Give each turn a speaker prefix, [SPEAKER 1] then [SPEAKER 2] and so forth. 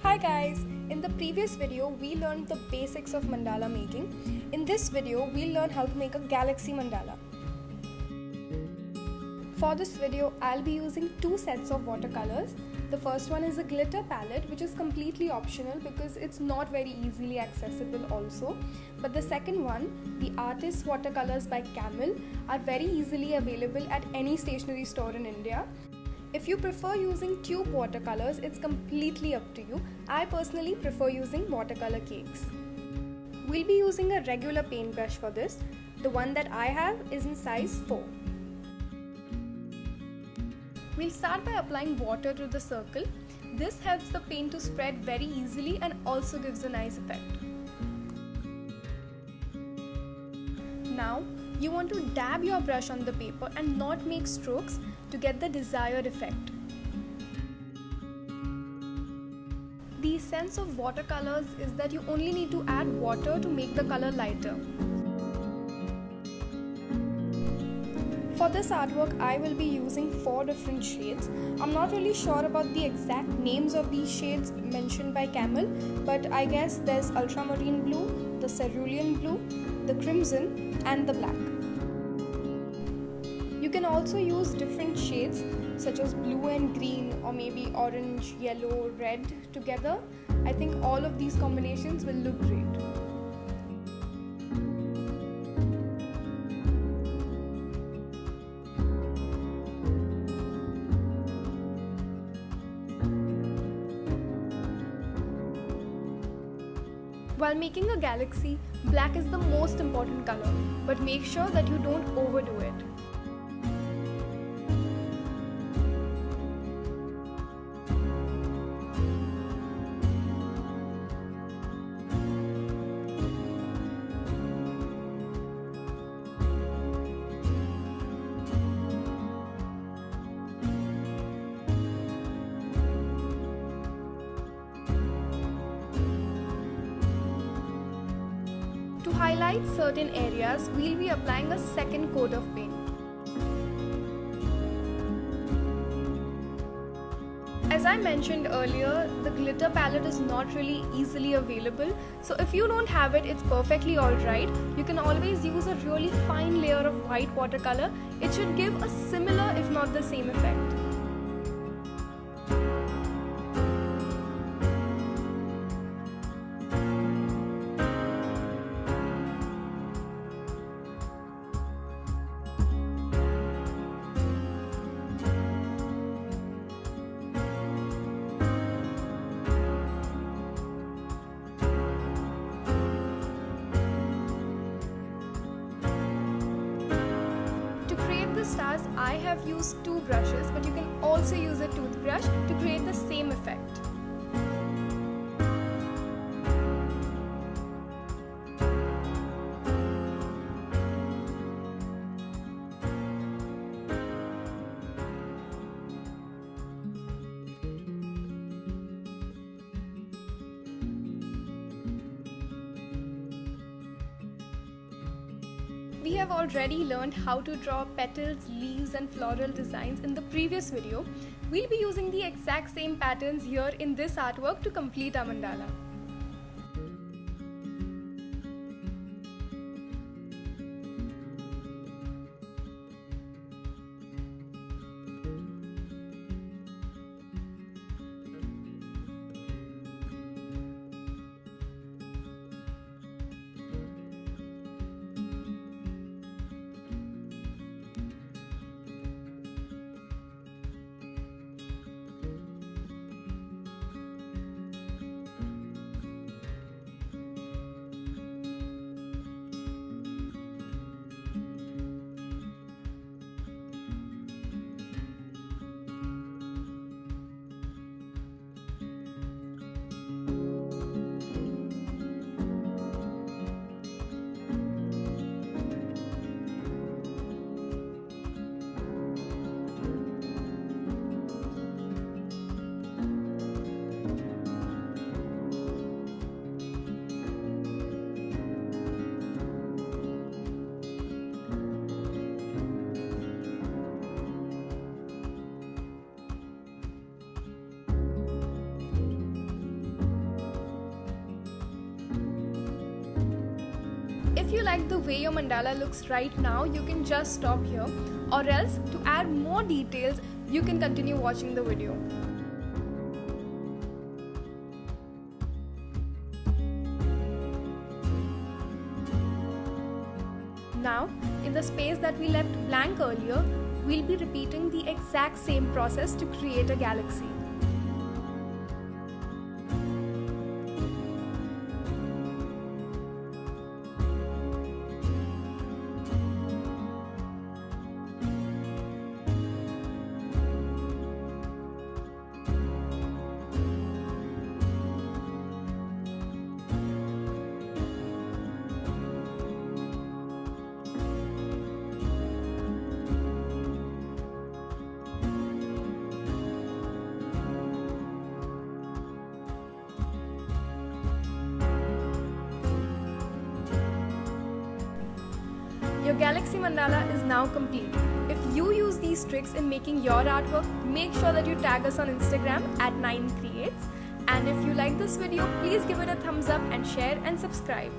[SPEAKER 1] Hi guys! In the previous video, we learned the basics of mandala making. In this video, we'll learn how to make a galaxy mandala. For this video, I'll be using two sets of watercolors. The first one is a glitter palette, which is completely optional because it's not very easily accessible also. But the second one, the Artist Watercolors by Camel, are very easily available at any stationery store in India. If you prefer using tube watercolors, it's completely up to you. I personally prefer using watercolor cakes. We'll be using a regular paintbrush for this. The one that I have is in size 4. We'll start by applying water to the circle. This helps the paint to spread very easily and also gives a nice effect. Now, you want to dab your brush on the paper and not make strokes to get the desired effect. The essence of watercolors is that you only need to add water to make the color lighter. For this artwork, I will be using 4 different shades. I'm not really sure about the exact names of these shades mentioned by Camel, but I guess there's ultramarine blue, the cerulean blue, the crimson, and the black. You can also use different shades such as blue and green, or maybe orange, yellow, red together. I think all of these combinations will look great. While making a galaxy, black is the most important color, but make sure that you don't overdo it. To highlight certain areas, we'll be applying a second coat of paint. As I mentioned earlier, the glitter palette is not really easily available, so if you don't have it, it's perfectly alright. You can always use a really fine layer of white watercolor. It should give a similar, if not the same effect. The stars, I have used 2 brushes, but you can also use a toothbrush to create the same effect. We have already learned how to draw petals, leaves and floral designs in the previous video. We'll be using the exact same patterns here in this artwork to complete our mandala. If you like the way your mandala looks right now, you can just stop here, or else to add more details, you can continue watching the video. Now, in the space that we left blank earlier, we'll be repeating the exact same process to create a galaxy. Your galaxy mandala is now complete. If you use these tricks in making your artwork, make sure that you tag us on Instagram at 9creates. And if you like this video, please give it a thumbs up and share and subscribe.